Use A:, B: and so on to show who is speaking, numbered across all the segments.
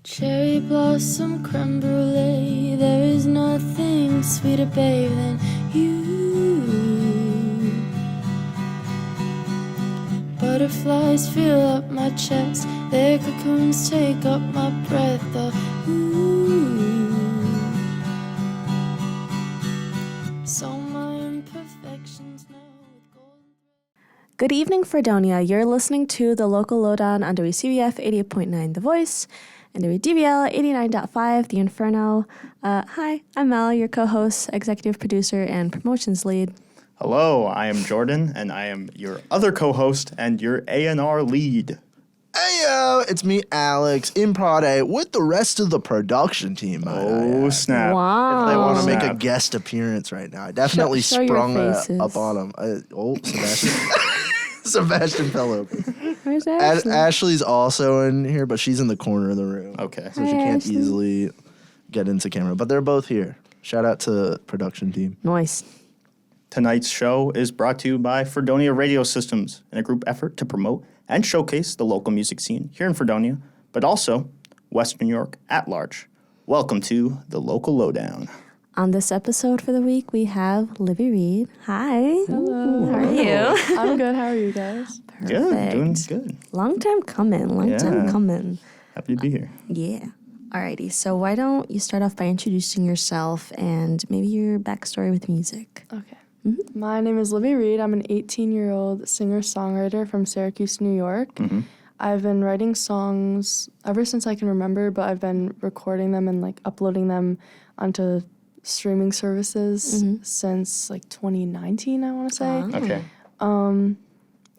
A: Cherry blossom creme brulee, there is nothing sweeter, babe, than you. Butterflies fill up my chest, their cocoons take up my breath. So my imperfections now with golden.
B: Good evening, Fredonia. You're listening to the local lowdown on WCBF 88.9 The Voice and WDVL 89.5 The Inferno. Hi, I'm Mel, your co-host, executive producer, and promotions lead.
C: Hello, I am Jordan, and I am your other co-host and your A&R lead.
D: Heyo, it's me, Alex, Improd with the rest of the production team.
C: Oh, snap.
B: Wow.
D: If they want to make a
C: Snap.
D: guest appearance right now, I definitely
B: Show your
D: sprung
B: faces.
D: up on them. Sebastian. Sebastian fell over.
B: Where's Ashley?
D: Ashley's also in here, but she's in the corner of the room.
C: Okay.
D: So she
B: Hi,
D: can't
B: Ashley.
D: easily get into camera, but they're both here. Shout out to production team.
B: Nice.
C: Tonight's show is brought to you by Fredonia Radio Systems in a group effort to promote and showcase the local music scene here in Fredonia, but also Western New York at large. Welcome to the Local Lowdown.
B: On this episode for the week, we have Libby Reed. Hi.
E: Hello.
B: How are you?
E: I'm good. How are you guys?
C: Good, doing
B: Perfect.
C: good.
B: Long time coming. Long time
C: Yeah.
B: coming.
C: Happy to be here.
B: Yeah. Alrighty. So why don't you start off by introducing yourself and maybe your backstory with music?
E: Okay. My name is Libby Reed. I'm an 18-year-old singer-songwriter from Syracuse, New York. I've been writing songs ever since I can remember, but I've been recording them and uploading them onto streaming services since 2019, I want to say.
C: Okay.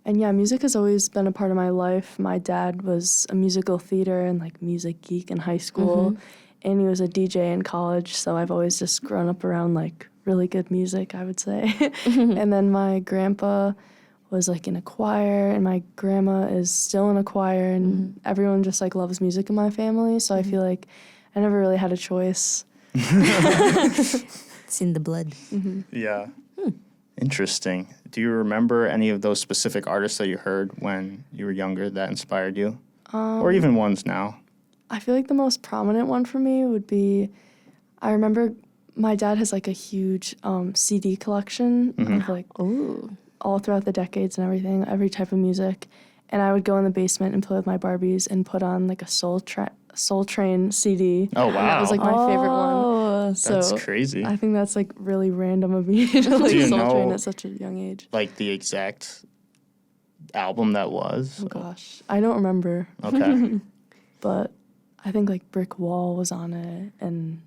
E: And yeah, music has always been a part of my life. My dad was a musical theater and music geek in high school, and he was a DJ in college, so I've always just grown up around really good music, I would say. And then my grandpa was in a choir, and my grandma is still in a choir, and everyone just loves music in my family, so I feel like I never really had a choice.
B: It's in the blood.
C: Yeah. Interesting. Do you remember any of those specific artists that you heard when you were younger that inspired you? Or even ones now?
E: I feel like the most prominent one for me would be, I remember my dad has a huge CD collection of
B: Ooh.
E: all throughout the decades and everything, every type of music. And I would go in the basement and play with my Barbies and put on a Soul Train CD.
C: Oh,
E: And that was
C: wow.
E: my favorite one.
C: That's
E: So
C: crazy.
E: I think that's really random of me to
C: Do you
E: Soul Train
C: know-
E: at such a young age.
C: Like the exact album that was?
E: Oh gosh, I don't remember,
C: Okay.
E: but I think Brick Wall was on it, and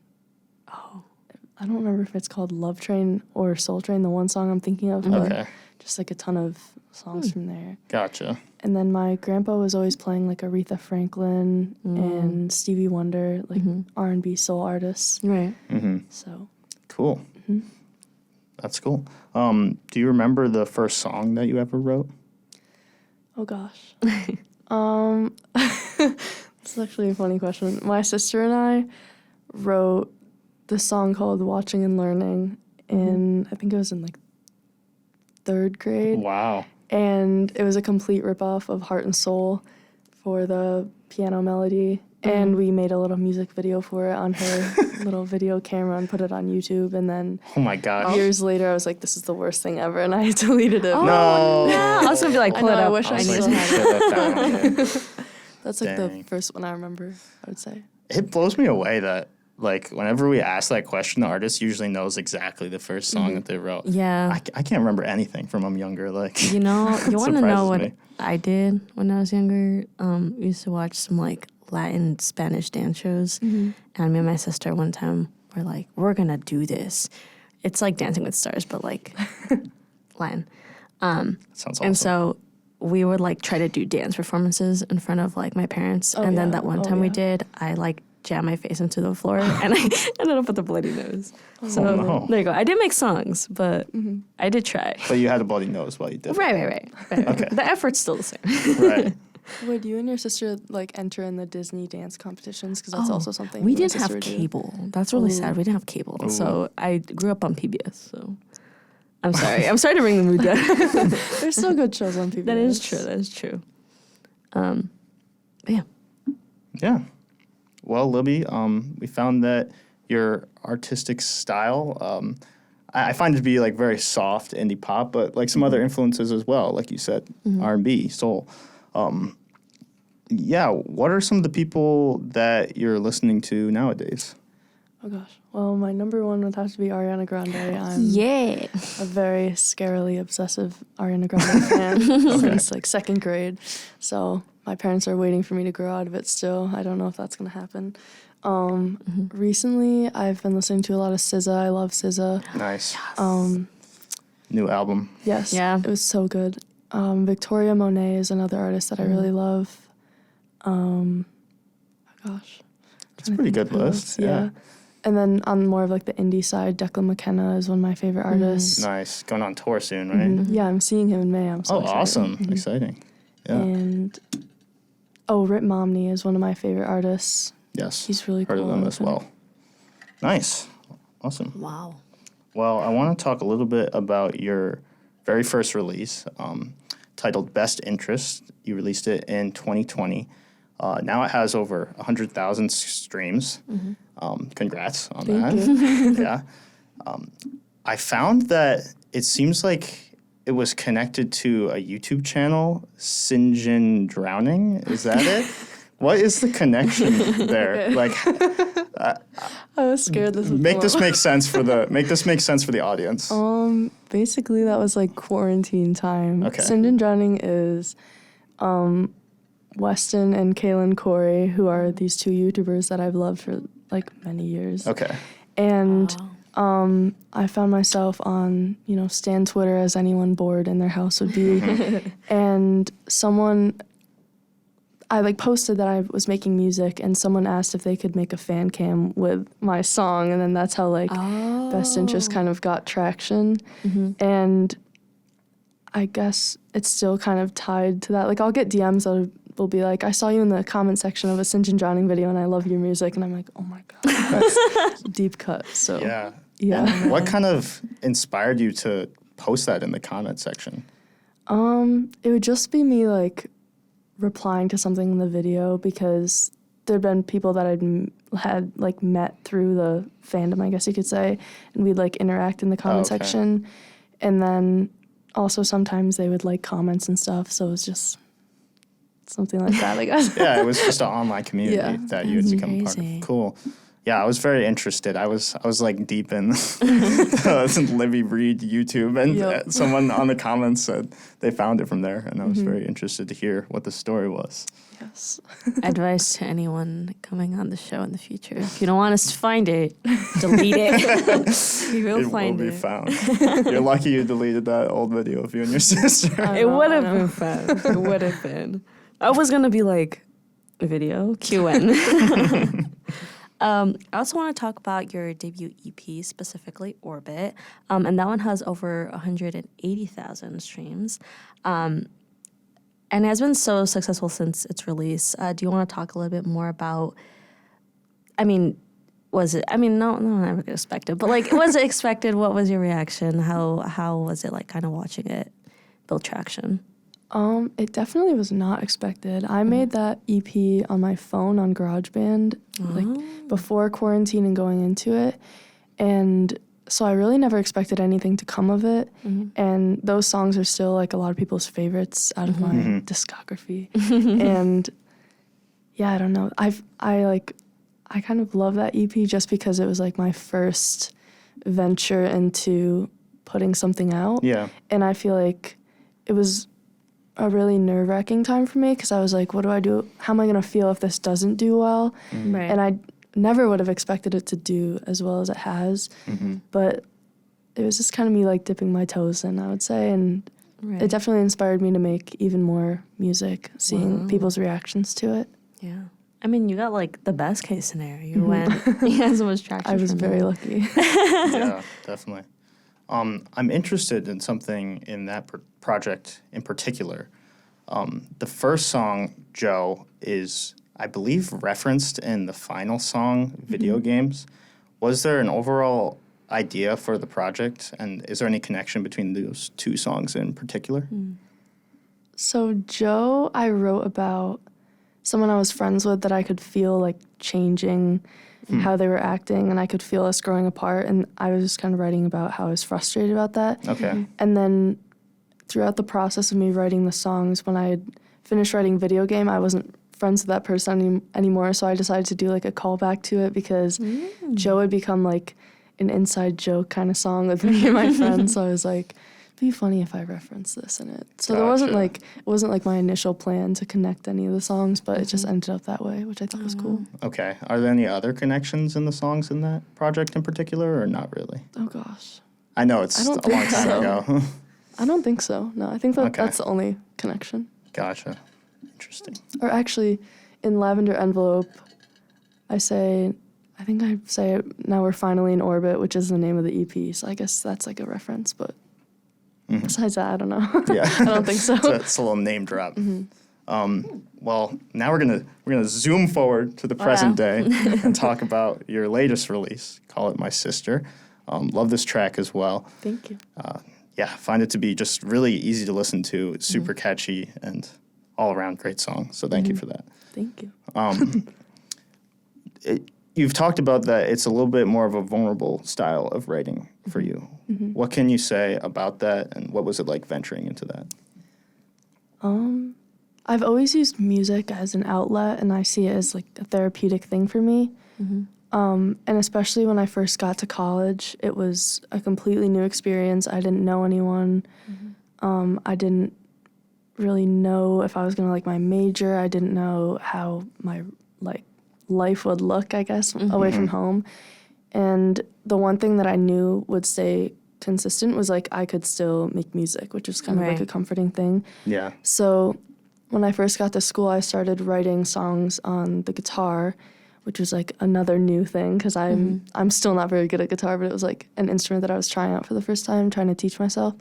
E: I don't remember if it's called Love Train or Soul Train, the one song I'm thinking of, but
C: Okay.
E: just a ton of songs from there.
C: Gotcha.
E: And then my grandpa was always playing Aretha Franklin and Stevie Wonder, R&B soul artists.
B: Right.
E: So
C: Cool. That's cool. Do you remember the first song that you ever wrote?
E: oh gosh. It's actually a funny question. My sister and I wrote this song called Watching and Learning in, I think it was in third grade.
C: Wow.
E: And it was a complete ripoff of Heart and Soul for the piano melody. And we made a little music video for it on her little video camera and put it on YouTube. And then
C: Oh my gosh.
E: years later, I was like, this is the worst thing ever. And I deleted it.
C: No.
B: I was gonna be
E: I
B: pull
E: know,
B: it up.
E: I wish I
C: was like,
E: still
C: you
E: had
C: should have found it.
E: That's the
C: Dang.
E: first one I remember, I would say.
C: It blows me away that whenever we ask that question, the artist usually knows exactly the first song that they wrote.
B: Yeah.
C: I can't remember anything from when I'm younger.
B: You know, you want to know
C: surprises
B: what
C: me.
B: I did when I was younger? We used to watch some Latin Spanish dance shows. And me and my sister one time were like, we're going to do this. It's like Dancing with Stars, but Latin.
C: Sounds awesome.
B: And so we would try to do dance performances in front of my parents. And then
E: yeah.
B: that one
E: Oh,
B: time we
E: yeah.
B: did, I jammed my face into the floor and I ended up with a bloody nose. So
C: no.
B: there you go. I did make songs, but I did try.
C: But you had a bloody nose while you did it.
B: Right.
C: Okay.
B: The effort's still the same.
C: Right.
E: Would you and your sister enter in the Disney dance competitions? Because that's also something
B: We
E: my
B: didn't
E: sister
B: have
E: would do.
B: cable. That's really sad. We didn't have cable. So I grew up on PBS. So I'm sorry. I'm sorry to bring the mood down.
E: There's still good shows on PBS.
B: That is true. But yeah.
C: Yeah. Well, Libby, we found that your artistic style, I find it to be like very soft indie pop, but like some other influences as well, like you said, R&B, soul. Yeah, what are some of the people that you're listening to nowadays?
E: Oh gosh. Well, my number one would have to be Ariana Grande. I'm
B: Yeah.
E: a very scarily obsessive Ariana Grande fan since like second grade. So my parents are waiting for me to grow out of it still. I don't know if that's going to happen. Recently, I've been listening to a lot of SZA. I love SZA.
C: Nice.
E: Um,
C: New album.
E: yes.
B: Yeah.
E: It was so good. Victoria Monet is another artist that I really love. Gosh.
C: It's a pretty good list.
E: Yeah. And then on more of like the indie side, Declan McKenna is one of my favorite artists.
C: Nice. Going on tour soon, right?
E: Yeah, I'm seeing him in May. I'm so excited.
C: Awesome. Exciting. Yeah.
E: And Rip Momney is one of my favorite artists.
C: Yes.
E: He's really
C: Heard
E: cool.
C: of them as well. Nice. Awesome.
B: Wow.
C: Well, I want to talk a little bit about your very first release, titled Best Interest. You released it in 2020. Now it has over 100,000 streams. Congrats on
E: Thank
C: that.
E: you.
C: Yeah. I found that it seems like it was connected to a YouTube channel, Sinjin Drowning. Is that it? What is the connection there? Like,
E: I was scared this would
C: make
E: come
C: this
E: up.
C: make sense for the audience.
E: Basically, that was like quarantine time.
C: Okay.
E: Sinjin Drowning is Weston and Kaylin Corey, who are these two YouTubers that I've loved for like many years.
C: Okay.
E: And I found myself on, Stan Twitter as anyone bored in their house would be. And I like posted that I was making music, and someone asked if they could make a fan cam with my song, and then that's how like Best Interest kind of got traction. And I guess it's still kind of tied to that. Like I'll get DMs that will be like, I saw you in the comment section of a Sinjin Drowning video and I love your music, and I'm like, oh my god, that's a deep cut. So
C: Yeah.
E: yeah.
C: And what kind of inspired you to post that in the comment section?
E: It would just be me like replying to something in the video, because there'd been people that had like met through the fandom, I guess you could say, and we'd like interact in the comment
C: okay.
E: section, and then also sometimes they would like comments and stuff, so it was just something like that, I guess.
C: Yeah, it was just an online community
E: Yeah.
C: that you had become part
B: Crazy.
C: of. Cool. Yeah, I was very interested. I was like deep in Libby Reed YouTube, and
E: Yep.
C: someone on the comments said they found it from there, and I was very interested to hear what the story was.
E: Yes.
B: Advice to anyone coming on the show in the future: if you don't want us to find it, delete it. We will
C: It
B: find
C: will be
B: it.
C: found. You're lucky you deleted that old video of you and your sister.
B: It would have been fun. It would have been. I was gonna be like, video QN. I also want to talk about your debut EP, specifically Orbit, and that one has over 180,000 streams, and it has been so successful since its release. Do you want to talk a little bit more about? Was it? No, never expected, but like, was it expected? What was your reaction? How was it like, kind of watching it build traction?
E: It definitely was not expected. I made that EP on my phone on GarageBand, like before quarantine and going into it. And so I really never expected anything to come of it. And those songs are still like a lot of people's favorites out of my discography. And yeah, I don't know. I kind of love that EP just because it was like my first venture into putting something out.
C: Yeah.
E: And I feel like it was a really nerve-wracking time for me, because I was like, what do I do? How am I going to feel if this doesn't do well?
B: Right.
E: And I never would have expected it to do as well as it has. But it was just kind of me like dipping my toes in, I would say. And
B: Right.
E: it definitely inspired me to make even more music, seeing people's reactions to it.
B: Yeah. You got like the best case scenario. You went, you had so much traction.
E: I was
B: from
E: very
B: it.
E: lucky.
C: Yeah, definitely. I'm interested in something in that project in particular. The first song, Joe, is, I believe, referenced in the final song, Video Games. Was there an overall idea for the project, and is there any connection between those two songs in particular?
E: So Joe, I wrote about someone I was friends with that I could feel like changing how they were acting, and I could feel us growing apart. And I was just kind of writing about how I was frustrated about that.
C: Okay.
E: And then throughout the process of me writing the songs, when I had finished writing Video Game, I wasn't friends with that person anymore. So I decided to do like a callback to it because Joe had become like an inside joke kind of song with me and my friends. So I was like, it'd be funny if I reference this in it. So there wasn't
C: Gotcha.
E: it wasn't like my initial plan to connect any of the songs, but it just ended up that way, which I thought was cool.
C: Okay. Are there any other connections in the songs in that project in particular, or not really?
E: Oh gosh.
C: I know it's
E: I
C: a
E: don't
C: long
E: think
C: time
E: so.
C: ago.
E: I don't think so. No, I think
C: Okay.
E: that's the only connection.
C: Gotcha. Interesting.
E: Or actually, in Lavender Envelope, I say now we're finally in orbit, which is the name of the EP. So I guess that's like a reference, but besides that, I don't know.
C: Yeah.
E: I don't think so.
C: It's a little name drop. Well, now we're gonna zoom forward to the present day and talk about your latest release. Call It My Sister. Love this track as well.
E: Thank you.
C: Yeah, find it to be just really easy to listen to. It's super catchy and all around great song. So thank you for that.
E: Thank you.
C: You've talked about that it's a little bit more of a vulnerable style of writing for you. What can you say about that, and what was it like venturing into that?
E: I've always used music as an outlet, and I see it as like a therapeutic thing for me. And especially when I first got to college, it was a completely new experience. I didn't know anyone. I didn't really know if I was gonna like my major. I didn't know how my like life would look, I guess, away from home. And the one thing that I knew would stay consistent was like I could still make music, which was kind of like a comforting thing.
C: Yeah.
E: So when I first got to school, I started writing songs on the guitar, which was like another new thing because I'm still not very good at guitar, but it was like an instrument that I was trying out for the first time, trying to teach myself.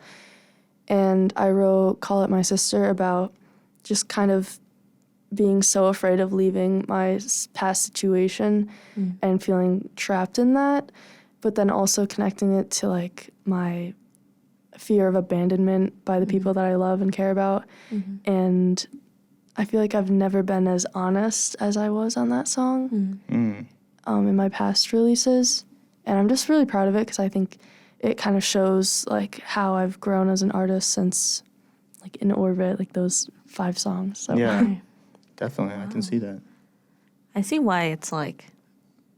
E: And I wrote Call It My Sister about just kind of being so afraid of leaving my past situation and feeling trapped in that, but then also connecting it to like my fear of abandonment by the people that I love and care about. And I feel like I've never been as honest as I was on that song in my past releases. And I'm just really proud of it because I think it kind of shows like how I've grown as an artist since like In Orbit, like those 5 songs. So.
C: Yeah. Definitely. I can see that.
B: I see why it's like,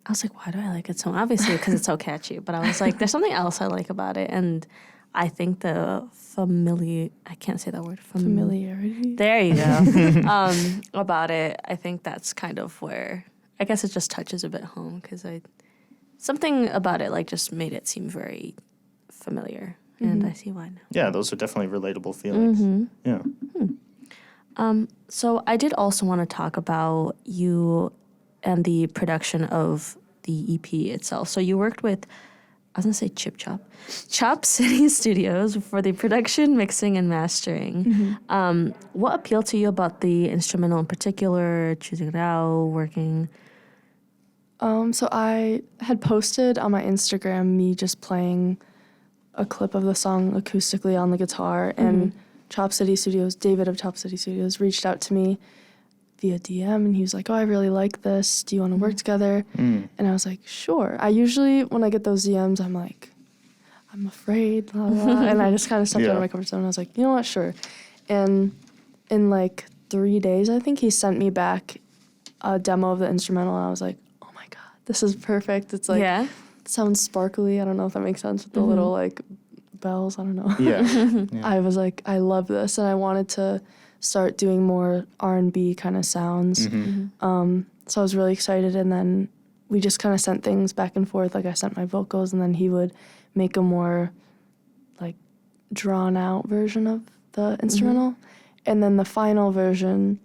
B: I was like, why do I like it so much? Obviously, because it's so catchy. But I was like, there's something else I like about it. And I think the I can't say that word.
E: Familiarity.
B: There you go. About it, I think that's kind of where, I guess it just touches a bit home. Because something about it like just made it seem very familiar. And I see why now.
C: Yeah, those are definitely relatable feelings. Yeah.
B: So I did also want to talk about you and the production of the EP itself. So you worked with, I was going to say Chop City Studios for the production, mixing, and mastering. What appealed to you about the instrumental in particular, choosing it out, working?
E: So I had posted on my Instagram me just playing a clip of the song acoustically on the guitar, and Chop City Studios, David of Chop City Studios, reached out to me via DM, and he was like, oh, I really like this. Do you want to work together? And I was like, sure. I usually, when I get those DMs, I'm like, I'm afraid, blah, blah. And I just kind of stepped out of my comfort zone. I was like, you know what, sure. And in like 3 days, I think, he sent me back a demo of the instrumental, and I was like, oh my God, this is perfect. It's like, it sounds sparkly. I don't know if that makes sense with the little like bells. I don't know.
C: Yeah.
E: I was like, I love this, and I wanted to start doing more R&B kind of sounds. So I was really excited, and then we just kind of sent things back and forth. Like I sent my vocals, and then he would make a more like drawn out version of the instrumental. And then the final version,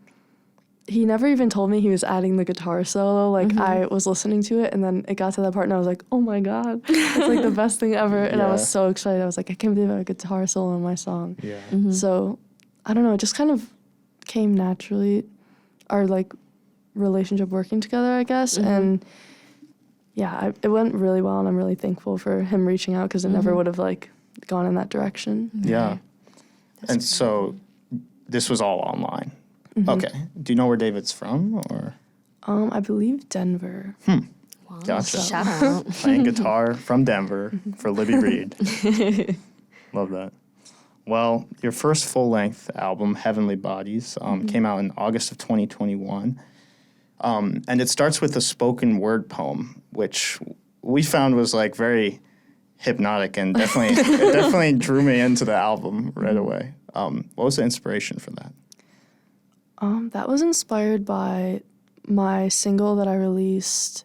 E: he never even told me he was adding the guitar solo. Like I was listening to it, and then it got to that part, and I was like, oh my God, it's like the best thing ever. And I was so excited. I was like, I can't believe I have a guitar solo in my song.
C: Yeah.
E: So I don't know, it just kind of came naturally, our like relationship working together, I guess. And yeah, it went really well, and I'm really thankful for him reaching out, because it never would have like gone in that direction.
C: Yeah. And so this was all online. Okay. Do you know where David's from, or?
E: I believe Denver.
B: Wow.
C: Gotcha.
B: Shout out.
C: Playing guitar from Denver for Libby Reed. Love that. Well, your first full-length album, Heavenly Bodies, came out in August of 2021. And it starts with a spoken word poem, which we found was like very hypnotic and definitely drew me into the album right away. What was the inspiration for that?
E: That was inspired by my single that I released,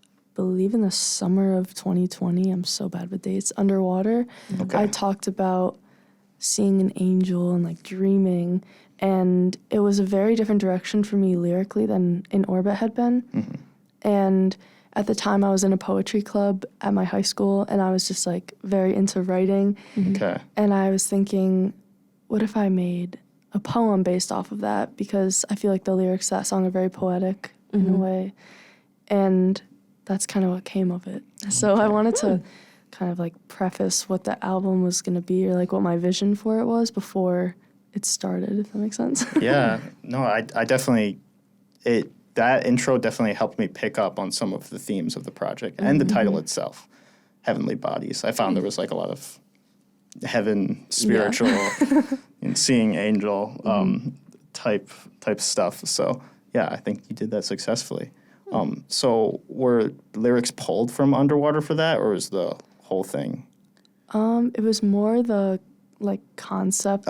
E: I believe in the summer of 2020. I'm so bad with dates. Underwater.
C: Okay.
E: I talked about seeing an angel and like dreaming, and it was a very different direction for me lyrically than In Orbit had been. And at the time I was in a poetry club at my high school, and I was just like very into writing.
C: Okay.
E: And I was thinking, what if I made a poem based off of that? Because I feel like the lyrics to that song are very poetic in a way. And that's kind of what came of it. So I wanted to kind of like preface what the album was going to be, or like what my vision for it was before it started, if that makes sense.
C: Yeah. No, I definitely, that intro definitely helped me pick up on some of the themes of the project and the title itself, Heavenly Bodies. I found there was like a lot of heaven, spiritual, and seeing angel type stuff. So yeah, I think you did that successfully. So were lyrics pulled from Underwater for that, or was the whole thing?
E: It was more the like concept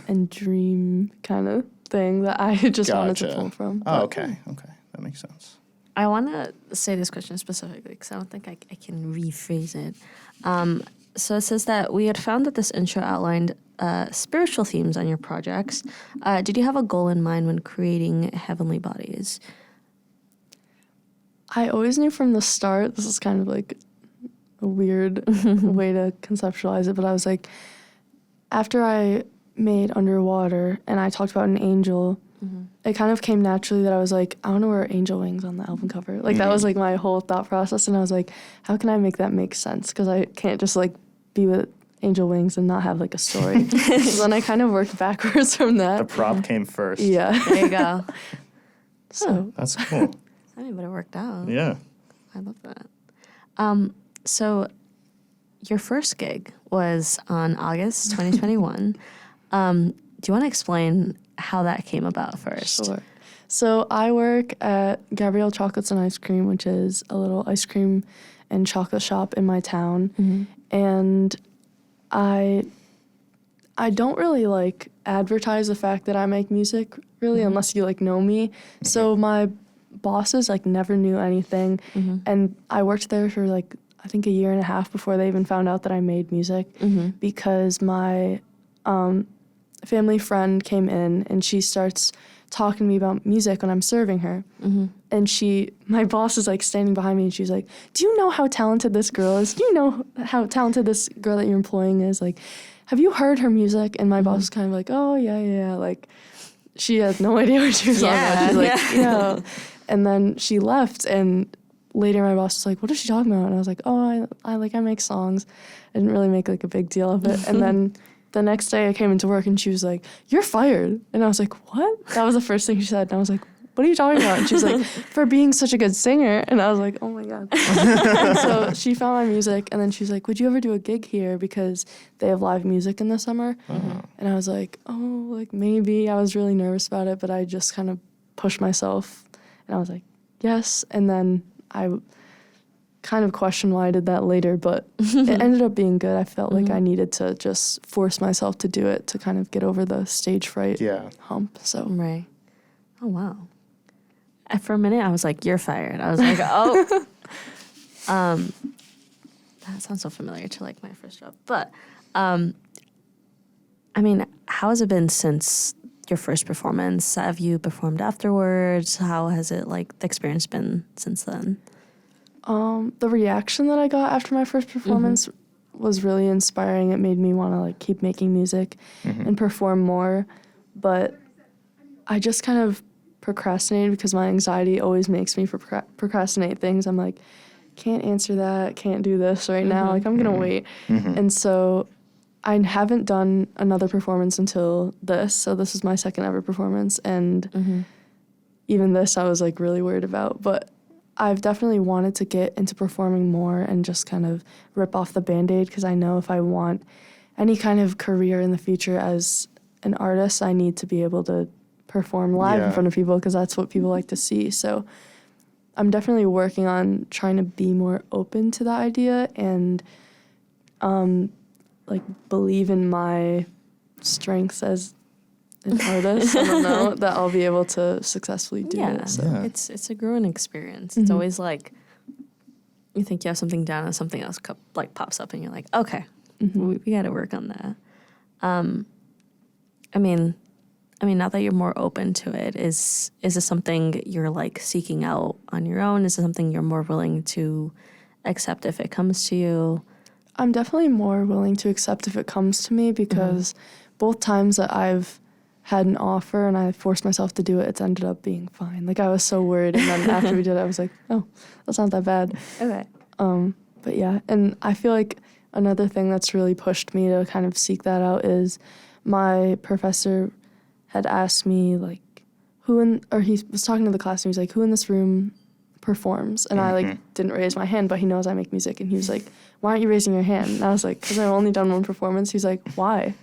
E: and dream kind of thing that I just wanted to pull from.
C: Oh, okay. That makes sense.
B: I want to say this question specifically because I don't think I can rephrase it. So it says that we had found that this intro outlined spiritual themes on your projects. Did you have a goal in mind when creating Heavenly Bodies?
E: I always knew from the start, this is kind of like a weird way to conceptualize it, but I was like, after I made Underwater and I talked about an angel, it kind of came naturally that I was like, I want to wear angel wings on the album cover. Like that was like my whole thought process, and I was like, how can I make that make sense? Because I can't just like be with angel wings and not have like a story. So then I kind of worked backwards from that.
C: The prop came first.
E: Yeah.
B: There you go.
E: So
C: That's cool.
B: I mean, but it worked out.
C: Yeah.
B: I love that. So your first gig was on August 2021. Do you want to explain how that came about first?
E: Sure. So I work at Gabrielle Chocolates and Ice Cream, which is a little ice cream and chocolate shop in my town. And I don't really like advertise the fact that I make music really unless you like know me. So my bosses like never knew anything. And I worked there for like I think a year and a half before they even found out that I made music because my family friend came in and she starts talking to me about music when I'm serving her. And my boss is like standing behind me and she's like, do you know how talented this girl is? Do you know how talented this girl that you're employing is? Like, have you heard her music? And my boss is kind of like, oh, yeah. Like, she had no idea what she was talking about. She's like, yeah. And then she left, and later my boss was like, what is she talking about? And I was like, oh, I make songs. I didn't really make like a big deal of it. And then the next day I came into work and she was like, you're fired. And I was like, what? That was the first thing she said. And I was like, what are you talking about? And she was like, for being such a good singer. And I was like, oh my God. And so she found my music, and then she was like, would you ever do a gig here? Because they have live music in the summer. And I was like, oh, like maybe. I was really nervous about it, but I just kind of pushed myself. And I was like, yes. And then I kind of questioned why I did that later, but it ended up being good. I felt like I needed to just force myself to do it to kind of get over the stage fright hump. So
B: Right. Oh, wow. For a minute, I was like, you're fired. I was like, oh. That sounds so familiar to like my first job. But, I mean, how has it been since your first performance? Have you performed afterwards? How has it, like, the experience been since then?
E: The reaction that I got after my first performance was really inspiring. It made me want to like keep making music and perform more. But I just kind of procrastinated because my anxiety always makes me procrastinate things. I'm like, can't answer that, can't do this right now. Like, I'm going to wait. And so I haven't done another performance until this, so this is my second ever performance, and even this I was like really worried about, but I've definitely wanted to get into performing more and just kind of rip off the Band-Aid, because I know if I want any kind of career in the future as an artist, I need to be able to perform live in front of people, because that's what people like to see. So I'm definitely working on trying to be more open to the idea and like believe in my strengths as an artist. I don't know, that I'll be able to successfully do it. So.
C: Yeah.
B: It's a growing experience. It's always like you think you have something down and something else like pops up and you're like, okay, we got to work on that. I mean, now that you're more open to it, is this something you're like seeking out on your own? Is it something you're more willing to accept if it comes to you?
E: I'm definitely more willing to accept if it comes to me, because both times that I've had an offer and I forced myself to do it, it's ended up being fine. Like, I was so worried, and then after we did it, I was like, oh, that's not that bad.
B: Okay.
E: But yeah, and I feel like another thing that's really pushed me to kind of seek that out is my professor had asked me, like, he was talking to the class, and he was like, who in this room performs? And I, like, didn't raise my hand, but he knows I make music, and he was like, why aren't you raising your hand? And I was like, because I've only done one performance. He's like, why?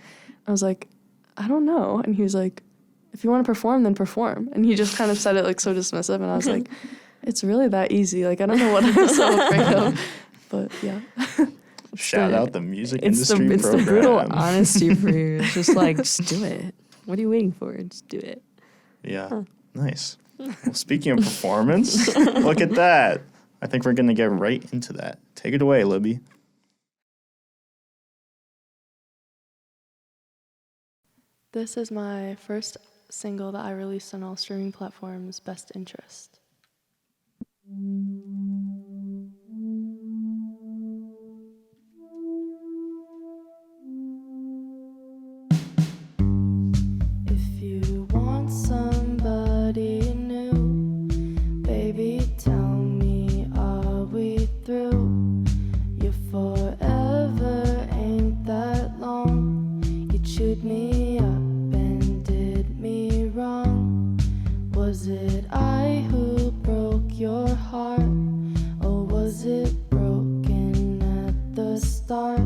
E: I was like, I don't know. And he was like, if you want to perform, then perform. And he just kind of said it like so dismissive, and I was like, it's really that easy. Like, I don't know what I'm so afraid of. But yeah.
C: Shout out the music
B: It's
C: industry
B: the
C: program.
B: brutal honesty for you. It's just like, just do it. What are you waiting for? Just do it.
C: Yeah, nice. Well, speaking of performance, look at that. I think we're going to get right into that. Take it away, Libby.
E: This is my first single that I released on all streaming platforms, Best Interest. If you want somebody new, baby, tell me, are we through? Your forever ain't that long. You chewed me up and did me wrong. Was it I who broke your heart, or was it broken at the start?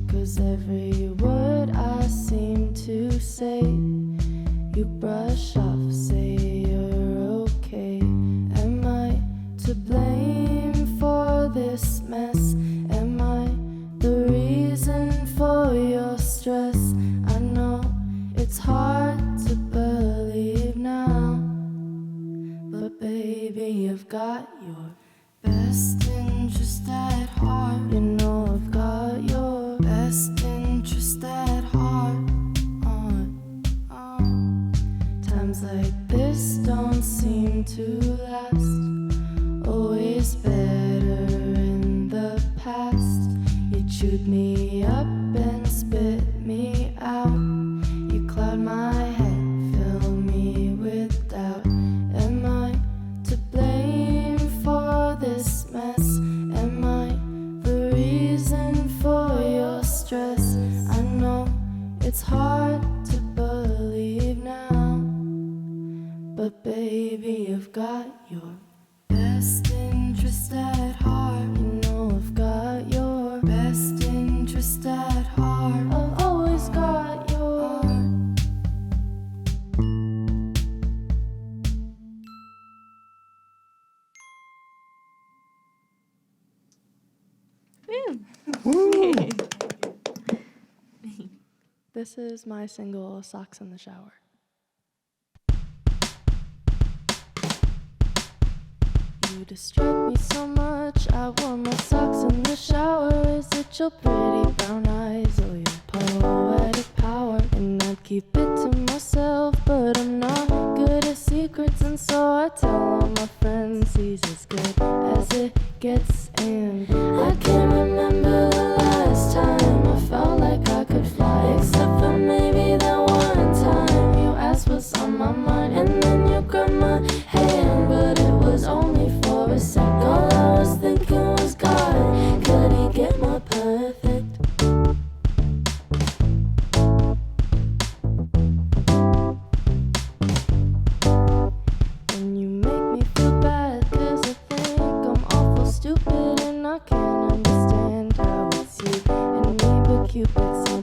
E: 'Cause every word I seem to say, you brush off, say you're okay. Am I to blame for this mess? Am I the reason for your stress? I know it's hard to believe now, but baby, I've got your best interest at heart. You know I've got your best interest at heart. Times like this don't seem to last, always better in the past. You chewed me up and spit me out. You cloud my head, fill me with doubt. Am I to blame for this mess? Am I the reason for your stress? I know it's hard to believe now, but baby, I've got your best interest at heart. You know I've got your best interest at heart. I've always got your This is my single, Socks in the Shower. You distract me so much, I wore my socks in the shower. Is it your pretty brown eyes or your poetic power? And I'd keep it to myself, but I'm not good at secrets, and so I tell all my friends he's as good as it gets. And I can't remember the last time I felt like I could fly, except for maybe that one time you asked what's on my mind, and then you grabbed my hand, but it was only for a sec. All I was thinking was, God, could he get more perfect?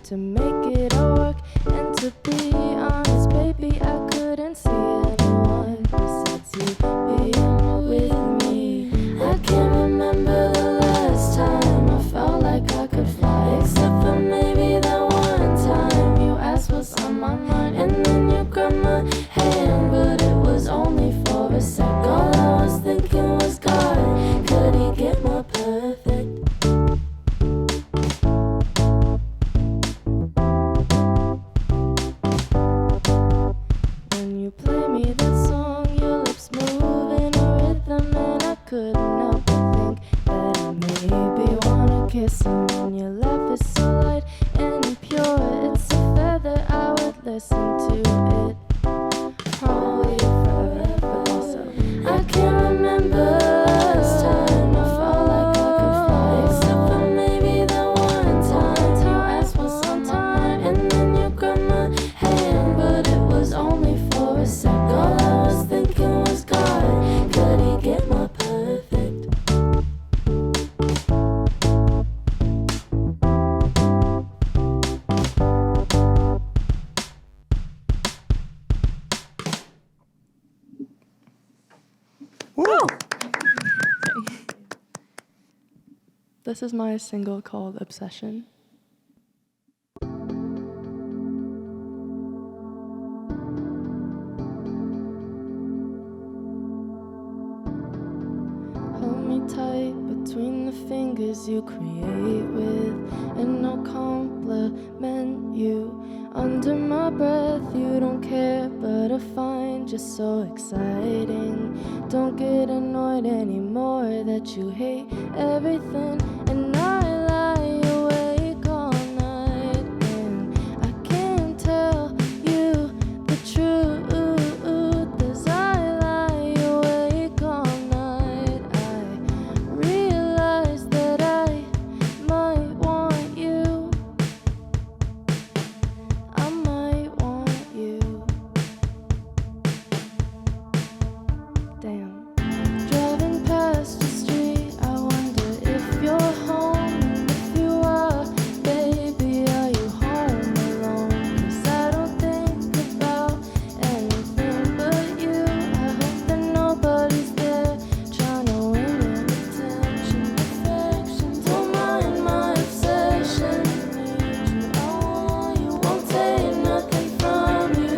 A: to make it all work. And to be honest, baby, I couldn't see anyone besides you being with me. I can't remember the last time I felt like I could fly, except for maybe that one time you asked what's on my mind, and then you grabbed my hand, but it was only for a sec. All I was thinking was, God, could he get more perfect? When you play me that song, your lips move in a rhythm, and I couldn't help but think that I maybe wanna kiss him. When your laugh is so light and pure, it's a feather, I would listen to it probably forever. But also, I can't remember last time I felt like I could fly, except for maybe that one time you asked what's on time, and then you grabbed my hand, but it was only for a sec. All I was thinking was, God, could he get more perfect?
E: This is my single called Obsession.
A: Hold me tight between the fingers you create with, and I'll compliment you under my breath. You don't care, but I find you so exciting. Don't get annoyed anymore that you hate everything, and I lie awake all night, and I can't tell you the truth as I lie awake all night. I realize that I might want you. I might want you. Damn. Driving past your street, I wonder if you're home. And if you are, baby, are you home alone? 'Cause I don't think about anything but you. I hope that nobody's there trying to win your attention. Affection, don't mind my obsession. Need you, I want you, won't take nothing from you.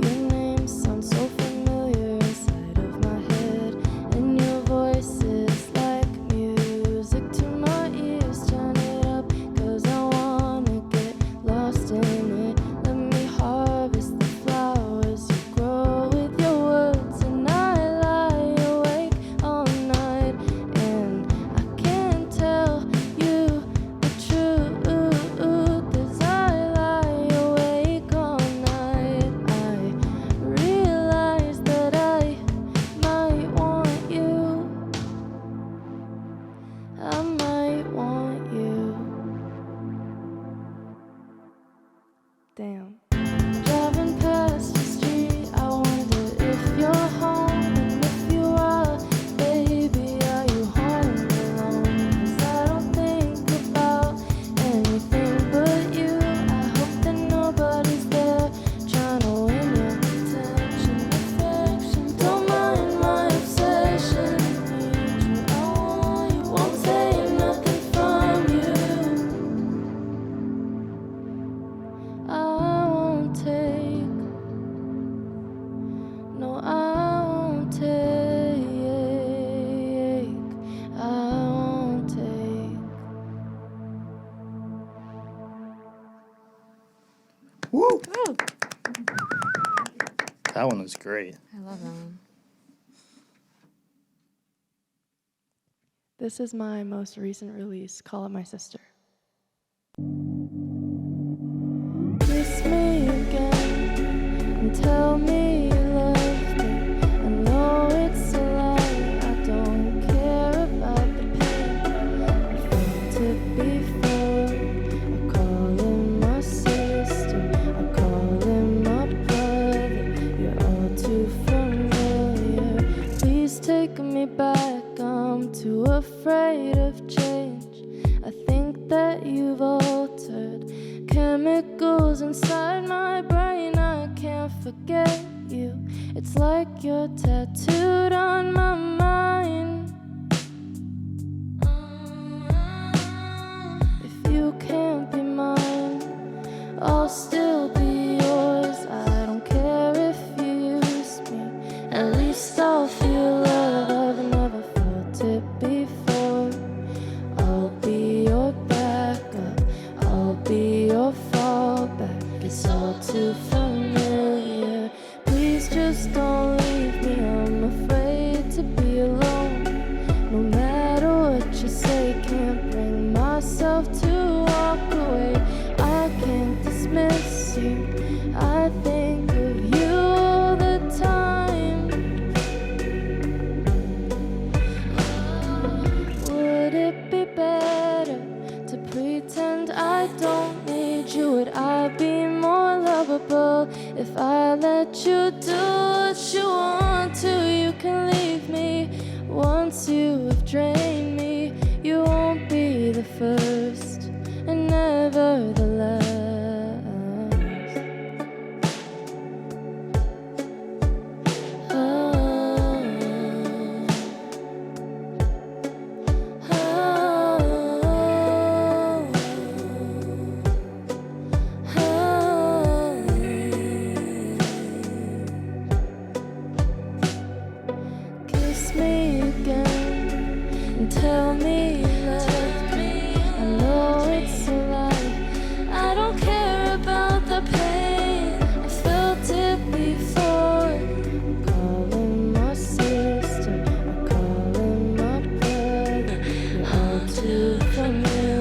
A: Your name sounds so familiar inside of my head, and your voice is like music to my ears. Turn it up, 'cause I wanna get lost in it. Let me harvest the flowers you grow with your words, and I lie awake all night, and I can't tell you the truth as I lie awake all night. I realize that I might want you. I might want you. Damn. Driving past your street, I wonder if you're home, and if you are, baby, are you home alone? 'Cause I don't think about anything but you. I hope that nobody's there trying to win your attention. Affection, don't mind my obsession. Need you, I want you, won't take nothing from you. I won't take, no, I won't take, I won't take.
C: Woo! That one was great.
B: I love that one.
E: This is my most recent release, Call It My Sister.
A: Kiss me again and tell me you love me. I know it's a lie, I don't care about the pain. I felt to be felt. I call him my sister, I call him my brother. You're all too familiar. Please take me back, I'm I'm too afraid of change. I think that you've altered chemicals inside my brain. I can't forget you. It's like you're tattooed on my mind. If you can't be mine, I'll still be yours. I don't care if you use me. At least I'll feel love. I've never felt it before. I'll be your backup. I'll be your fallback. It's all too familiar. Please just don't leave me. I'm afraid to be alone. No matter what you say, can't bring myself to walk away. I can't dismiss you. I think of you all the time. Would it be better to pretend I don't need you? Would I be more lovable if I let you do what you want to? You can leave me once you have drained me. You won't be the first and never the last. Kiss me again and tell me you love me. I know it's a lie. I don't care about the pain. I felt it before. I call him my sister. I call him my brother. You're all too familiar.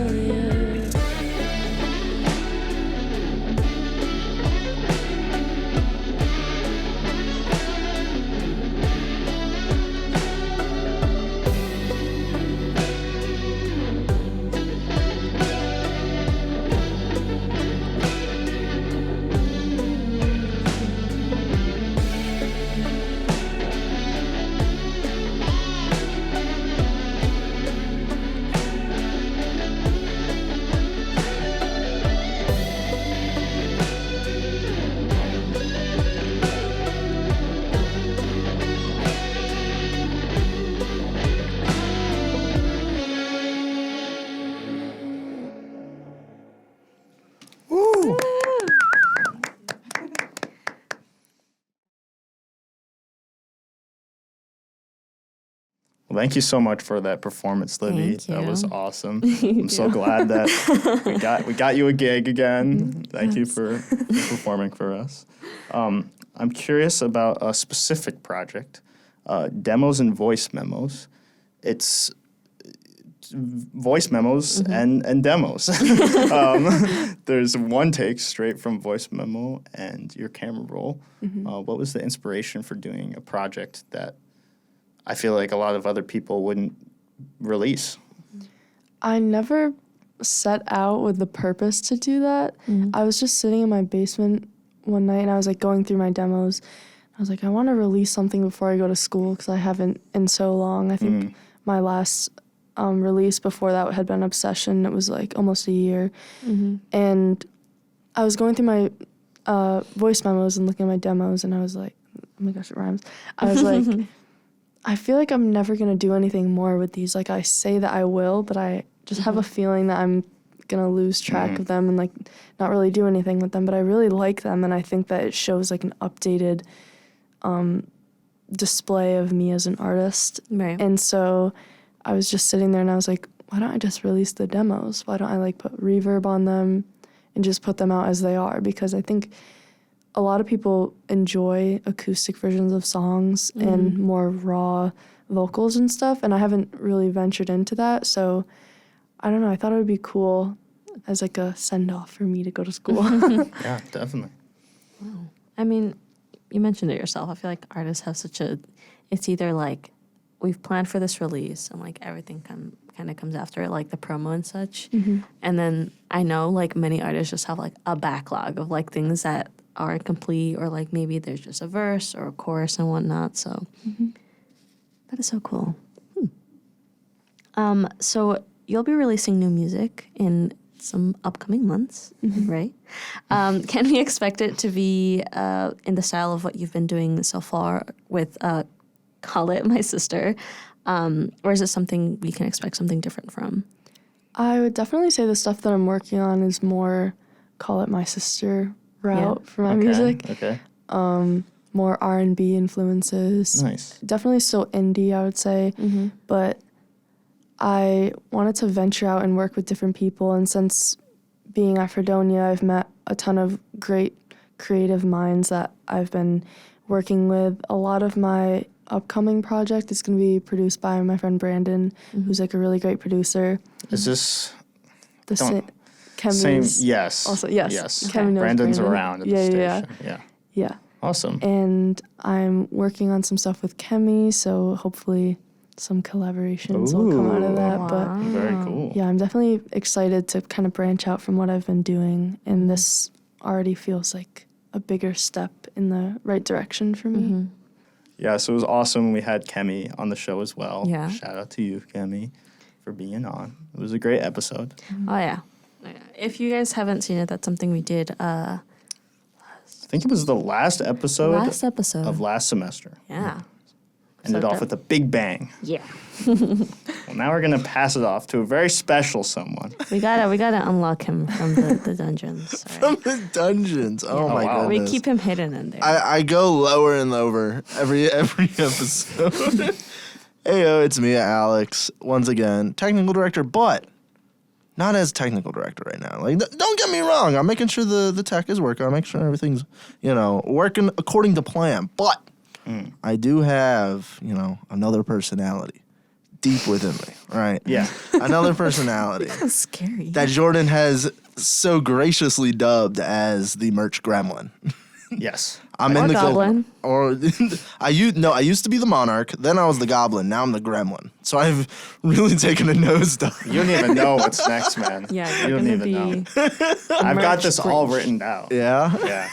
C: Woo! Well, thank you so much for that performance, Libby.
B: Thank you.
C: That was awesome. I'm so glad that we got you a gig again. Thank you for performing for us. I'm curious about a specific project, Demos and Voice Memos. It's voice memos and demos. There's one take straight from voice memo and your camera roll. What was the inspiration for doing a project that I feel like a lot of other people wouldn't release?
E: I never set out with the purpose to do that. I was just sitting in my basement one night and I was like going through my demos. I was like, I want to release something before I go to school because I haven't in so long. I think my last release before that had been Obsession. It was like almost a year. And I was going through my voice memos and looking at my demos and I was like, oh my gosh, it rhymes. I was like, I feel like I'm never going to do anything more with these. Like I say that I will, but I just have a feeling that I'm going to lose track of them and like not really do anything with them. But I really like them and I think that it shows like an updated display of me as an artist.
B: Right.
E: And so I was just sitting there and I was like, why don't I just release the demos? Why don't I like put reverb on them and just put them out as they are? Because I think a lot of people enjoy acoustic versions of songs and more raw vocals and stuff, and I haven't really ventured into that. So I don't know, I thought it would be cool as like a send-off for me to go to school.
C: Yeah, definitely.
B: Wow. I mean, you mentioned it yourself. I feel like artists have such a, it's either like we've planned for this release and like everything kind of comes after it, like the promo and such. And then I know like many artists just have like a backlog of like things that are incomplete or like maybe there's just a verse or a chorus and whatnot. So that is so cool. So you'll be releasing new music in some upcoming months, right? Can we expect it to be in the style of what you've been doing so far with Call It My Sister? Or is it something we can expect something different from?
E: I would definitely say the stuff that I'm working on is more Call It My Sister route for my music.
C: Okay.
E: More R&B influences.
C: Nice.
E: Definitely still indie, I would say. But I wanted to venture out and work with different people. And since being at Fredonia, I've met a ton of great creative minds that I've been working with. A lot of my upcoming project is going to be produced by my friend Brandon, who's like a really great producer.
C: Is this
E: The
C: Don't-
E: Kemi's
C: same? Yes.
E: Also, yes.
C: Yes.
E: Kemi knows
C: Brandon's
E: Brandon.
C: around at
E: Yeah,
C: the
E: yeah,
C: station. Yeah.
E: Yeah.
C: Awesome.
E: And I'm working on some stuff with Kemi, so hopefully some collaborations will come out of that.
B: Ooh.
E: But
C: Very cool.
E: yeah, I'm definitely excited to kind of branch out from what I've been doing, and this already feels like a bigger step in the right direction for me.
C: Yeah, so it was awesome. We had Kemi on the show as well.
B: Yeah.
C: Shout out to you, Kemi, for being on. It was a great episode.
B: Oh, yeah. If you guys haven't seen it, that's something we did
C: I think it was the last episode of last semester.
B: Yeah.
C: Ended
B: So
C: off with a big bang.
B: Yeah.
C: Well, now we're going to pass it off to a very special someone.
B: We gotta unlock him from the dungeons. All right?
D: From the dungeons. Oh, my
C: wow.
D: goodness.
B: We keep him hidden in there.
D: I go lower and lower every episode. Heyo, it's me, Alex. Once again, technical director, but not as technical director right now. Like, don't get me wrong. I'm making sure the tech is working. I'm making sure everything's, working according to plan. But I do have, another personality deep within me, right?
C: Yeah.
D: Another personality
B: That's scary.
D: that Jordan has so graciously dubbed as the merch gremlin.
C: Yes.
D: I'm
B: Or
D: in the
B: goblin.
D: I used to be the monarch, then I was the goblin, now I'm the gremlin. So I've really taken a nosedive.
C: You don't even know what's next, man.
B: Yeah,
C: You
B: you're
C: don't
B: gonna
C: even
B: be.
C: know. I've got
B: merch
C: this all
B: Grinch.
C: written down.
D: Yeah.
C: Yeah.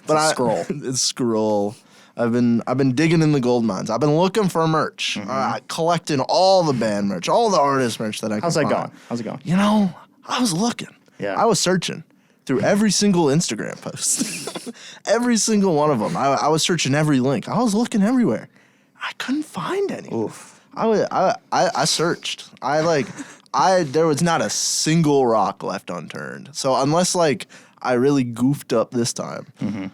D: But
C: scroll.
D: It's scroll. I've been digging in the gold mines. I've been looking for merch. Collecting all the band merch, all the artist merch that I can
C: How's that
D: find.
C: going? How's it going?
D: I was looking.
C: Yeah.
D: I was searching through every single Instagram post. Every single one of them. I was searching every link. I was looking everywhere. I couldn't find any.
C: Oof.
D: I searched. There was not a single rock left unturned. So unless I really goofed up this time,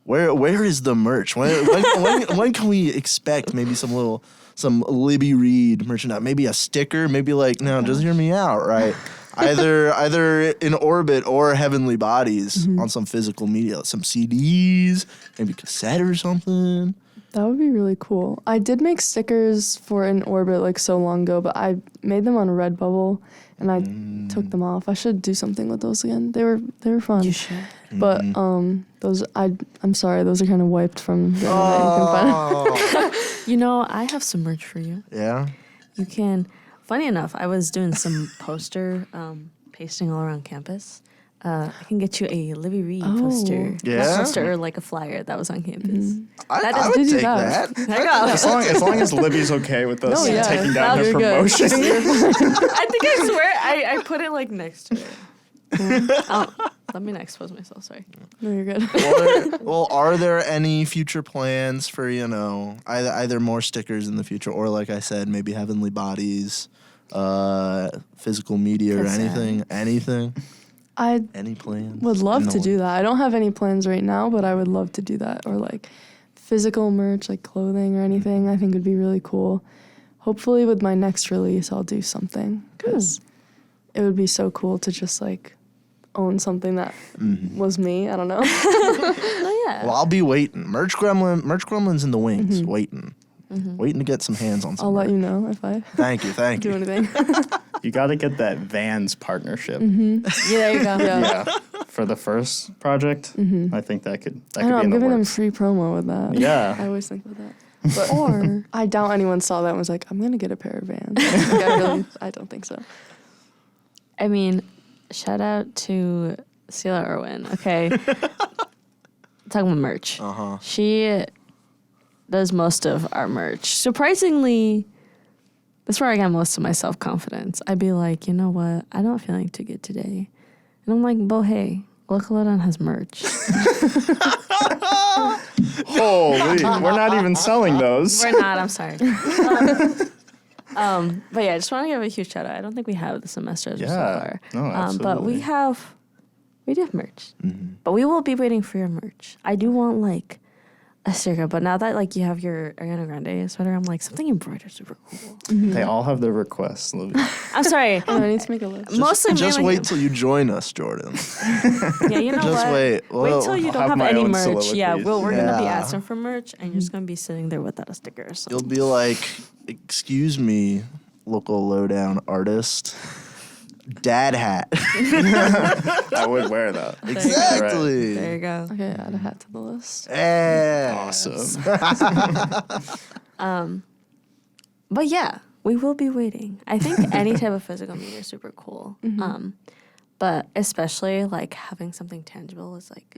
D: where is the merch? When can we expect maybe some Libby Reed merchandise? Maybe a sticker? Maybe just hear me out, right? Either in orbit or Heavenly Bodies on some physical media, some CDs, maybe cassette or something.
E: That would be really cool. I did make stickers for In Orbit so long ago, but I made them on Redbubble and I took them off. I should do something with those again. They were fun.
B: You should.
E: But I'm sorry, those are kind of wiped from the internet. You can find them.
B: I have some merch for you.
D: Yeah.
B: You can. Funny enough, I was doing some poster pasting all around campus. I can get you a Libby Reed poster.
D: Yeah?
B: Not poster, or a flyer that was on campus.
D: I would
E: did you
D: take
E: that?
D: that.
B: I got
C: As long as Libby's okay with us
E: No, yeah.
C: taking down her
E: You're good.
C: promotion.
B: I think I swear I put it next to it. Let me not expose myself. Sorry.
E: No, you're good.
D: Are there any future plans for either more stickers in the future, or like I said, maybe Heavenly Bodies, physical media or
B: Cassette.
D: anything?
E: I
D: Any plans?
E: would love to
D: No.
E: do that. I don't have any plans right now, but I would love to do that. Or physical merch, clothing or anything. I think would be really cool. Hopefully with my next release, I'll do something because it would be so cool to just own something that was me. I don't know.
B: Oh yeah.
D: Well, I'll be waiting. Merch Gremlin's in the wings, waiting to get some hands on some.
E: I'll let
D: merch.
E: you know if I
D: Thank you.
E: do anything.
C: You got to get that Vans partnership.
B: Yeah, there you go.
E: Yeah.
C: Yeah. For the first project, I think that could
E: I
C: be
E: know,
C: in
E: I'm
C: the
E: giving them
C: works.
E: free promo with that.
C: Yeah.
E: I always think about that. Or I doubt anyone saw that and was like, I'm going to get a pair of Vans. I don't think so.
B: I mean, shout out to Sela Irwin. Okay. Talking about merch. She does most of our merch. Surprisingly, That's where I get most of my self-confidence. I'd be like, you know what? I don't feel like too good today. And I'm like, well, hey, Localodon has merch.
C: Holy, we're not even selling those.
B: We're not, I'm sorry. But yeah, I just want to give a huge shout out. I don't think we have the semesters so far.
C: No, absolutely.
B: But we do have merch. But we will be waiting for your merch. I do want like a sticker, but now that like you have your Ariana Grande sweater, I'm like, something embroidered super cool.
C: They all have their requests, Libby.
B: I'm sorry.
E: Oh, I need to make a list.
D: Just
B: mainly
D: wait till you join us, Jordan.
B: Yeah, you know
D: Just
B: what?
D: wait.
B: Wait till you
C: I'll
B: don't
C: have
B: have
C: my
B: any
C: own
B: merch. Yeah,
C: soliloquies.
B: we're gonna be
D: Yeah.
B: asking for merch, and you're just gonna be sitting there without a sticker. So.
D: You'll be like, excuse me, local lowdown artist. Dad hat.
C: I would wear that.
D: Exactly.
B: There you go.
E: Okay, add a hat to the list.
D: Yes.
C: Awesome.
B: But yeah, we will be waiting. I think any type of physical media is super cool. But especially like having something tangible is like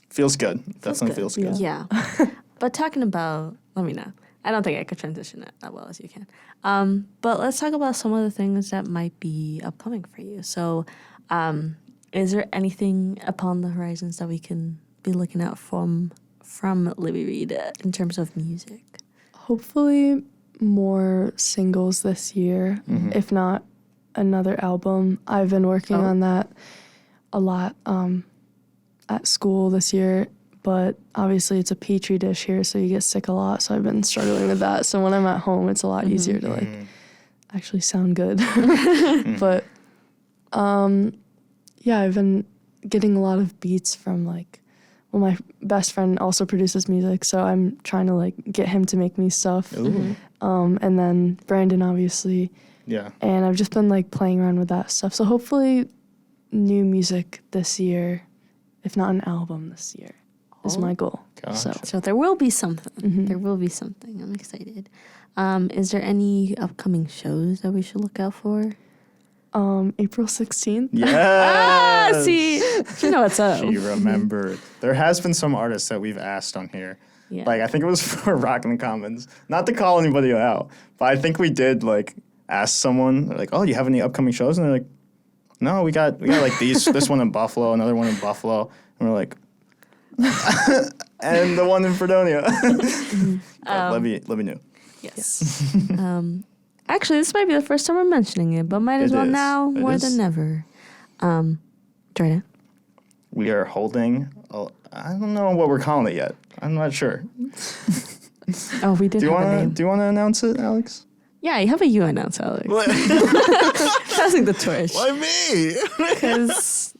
C: Feels good. Definitely feels good.
B: yeah. But talking about, let me know. I don't think I could transition it as well as you can. But let's talk about some of the things that might be upcoming for you. So, is there anything upon the horizons that we can be looking out from Libby Reed in terms of music?
E: Hopefully more singles this year, if not another album. I've been working on that a lot at school this year, but obviously it's a petri dish here, so you get sick a lot, so I've been struggling with that. So when I'm at home, it's a lot easier to like actually sound good. But yeah, I've been getting a lot of beats from like, well, my best friend also produces music, so I'm trying to like get him to make me stuff. And then Brandon, obviously.
C: Yeah.
E: And I've just been like playing around with that stuff. So hopefully new music this year, if not an album this year, is my goal.
C: Gotcha.
B: So there will be something. There will be something. I'm excited. Is there any upcoming shows that we should look out for?
E: April 16th.
C: Yes.
B: See, you know what's up.
C: She remembered. There has been some artists that we've asked on here.
B: Yeah.
C: Like, I think it was for Rock in the Commons. Not to call anybody out, but I think we did, like, ask someone, like, oh, do you have any upcoming shows? And they're like, no, we got like this one in Buffalo, another one in Buffalo. And we're like, and the one in Fredonia. But Libby knew.
B: Yes. Actually, this might be the first time we're mentioning it, but might as
C: It
B: well
C: is.
B: now
C: It
B: more
C: is.
B: than ever. Jordan.
C: We are holding, I don't know what we're calling it yet. I'm not sure.
B: Oh, we did
C: Do you
B: have a
C: want
B: name.
C: to announce it, Alex?
B: Yeah, you have a you announce, Alex. Passing the torch.
D: Why me?
B: 'Cause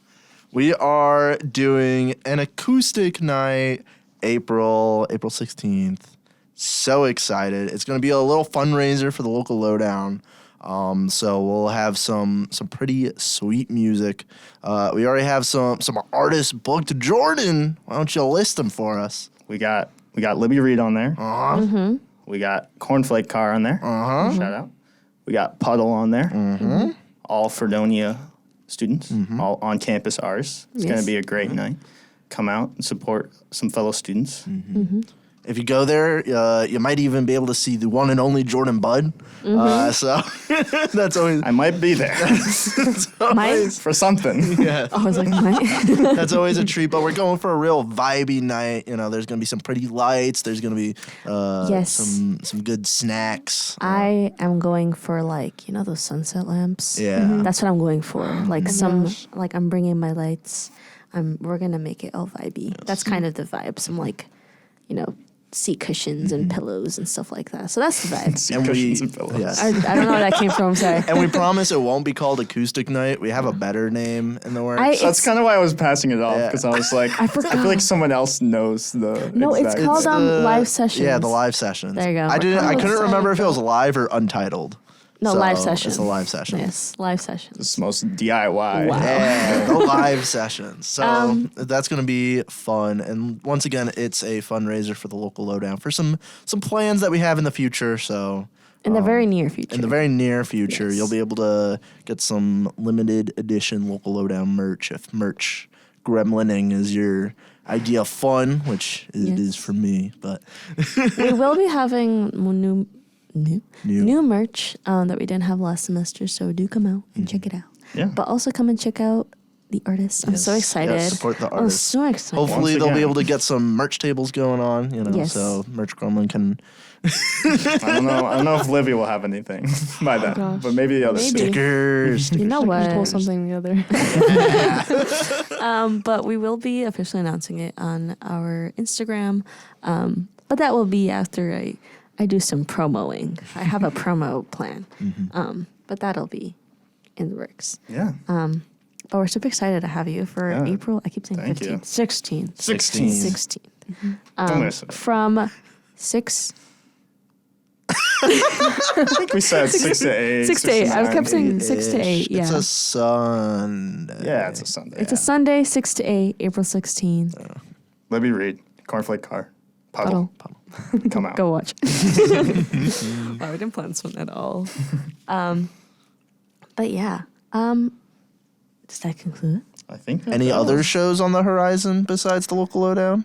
D: We are doing an acoustic night, April 16th. So excited. It's going to be a little fundraiser for the local lowdown. So we'll have some pretty sweet music. We already have some artists booked. Jordan, why don't you list them for us?
C: We got Libby Reed on there. We got Cornflake Car on there. Shout out. We got Puddle on there. All Fredonia students, all on campus ours. It's going to
B: Yes.
C: be a great night. Come out and support some fellow students.
D: If you go there, you might even be able to see the one and only Jordan Budd. So that's always
C: I might be there
B: my,
C: for something.
D: yeah.
B: I was like, my.
D: That's always a treat, but we're going for a real vibey night. You know, there's gonna be some pretty lights. There's gonna be
B: Yes.
D: some good snacks.
B: I am going for like, you know, those sunset lamps.
D: Yeah.
B: That's what I'm going for. Like
E: gosh.
B: like I'm bringing my lights. We're gonna make it all vibey. That's kind of the vibe. Some like, you know, seat cushions and pillows and stuff like that. So that's the vibe.
C: Seat cushions and pillows.
D: Yes.
B: I don't know where that came from. Sorry.
D: And we promise it won't be called acoustic night. We have a better name in the works.
B: I-
C: That's
B: It's-
C: kind of why I was passing it off,
D: Yeah.
C: because I was like, I
B: forgot.
C: feel like someone else knows the
B: No, it's
C: exact-
B: called
D: the-
B: live sessions.
D: Yeah, the live sessions.
B: There you go.
D: I couldn't
E: Oh,
D: remember if it
E: sorry.
D: was live or untitled.
B: No,
D: So,
B: live session.
D: It's a live session.
B: Yes, live sessions.
C: It's most DIY.
B: Wow.
D: Yeah, the live sessions. So
B: Um,
D: that's going to be fun. And once again, it's a fundraiser for the local lowdown for some plans that we have in the future. So
B: In the very near future.
D: in the very near future,
B: Yes.
D: you'll be able to get some limited edition local lowdown merch if merch gremlining is your idea of fun, which it
B: Yes.
D: is for me. But
B: we will be having new new merch that we didn't have last semester. So do come out and check it out.
C: Yeah.
B: But also come and check out the artists. I'm so
D: Yes,
B: excited.
D: yes, support the
B: I'm
D: artists.
B: so excited.
D: Hopefully
C: Once
D: they'll be
C: again.
D: able to get some merch tables going on,
B: Yes.
D: so Merch Gremlin can
C: I don't know if Libby will have anything by then,
E: gosh.
C: but maybe the other
E: Maybe.
D: stickers.
B: You know
E: I
B: what?
E: can pull something together.
B: But we will be officially announcing it on our Instagram. But that will be after I do some promoing. I have a promo plan. But that'll be in the works.
C: Yeah.
B: But we're super excited to have you for
C: Yeah.
B: April. I keep saying
C: Thank
B: 15th.
C: you.
B: 16th.
C: 16.
B: 16th.
C: Don't listen.
B: From 6
C: I think we said 6 to 8.
B: 6 to 8. I
C: 9,
B: kept saying
C: 8.
B: 6 to 8. Yeah.
D: It's a Sunday.
C: Yeah, it's a Sunday.
B: It's a Sunday, 6 to 8, April 16th.
C: Libby Reed, Cornflake Car, Puddle. Come out.
B: Go watch. Wow, we didn't plan this one at all. But yeah. Does that conclude?
C: I think that
D: Any
C: does.
D: other shows on the horizon besides the Local Lowdown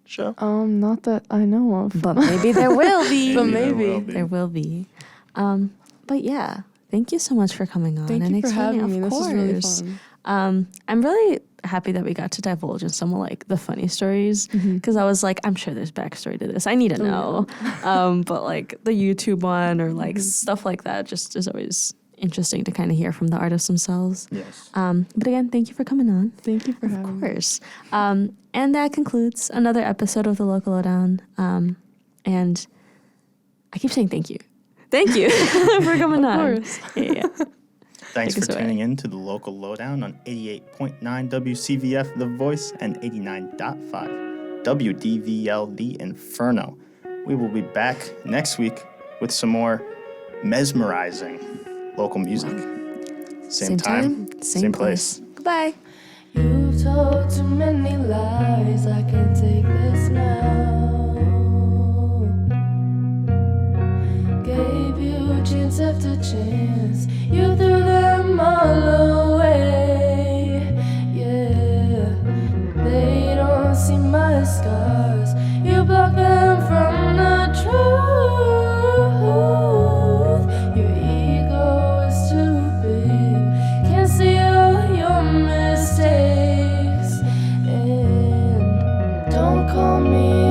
D: show?
E: Not that I know of.
B: But maybe there will be.
E: But
C: there
E: maybe.
C: will be.
B: There will be. But yeah, thank you so much for coming on.
E: Thank
B: and
E: you for
B: explaining,
E: having me.
B: of
E: This is really
B: course.
E: fun.
B: I'm really happy that we got to divulge in some of like the funny stories because I was like, I'm sure there's backstory to this. I need to know. But like the YouTube one or like stuff like that just is always interesting to kind of hear from the artists themselves.
C: Yes.
B: But again, thank you for coming on.
E: Thank you for having
B: Of
E: me.
B: course. And that concludes another episode of the Local Lowdown. And I keep saying thank you. Thank you for coming on.
E: course.
B: Yeah.
C: Thanks
B: Take
C: for
B: us away.
C: tuning in to the Local Lowdown on 88.9 WCVF The Voice and 89.5 WDVL The Inferno. We will be back next week with some more mesmerizing local music. Same time, same place.
B: Goodbye.
A: You've told too many lies, I can't take this now. Gave you chance after chance, you threw them all away. Yeah, they don't see my scars, you block them from the truth. Your ego is too big, can't see all your mistakes. And don't call me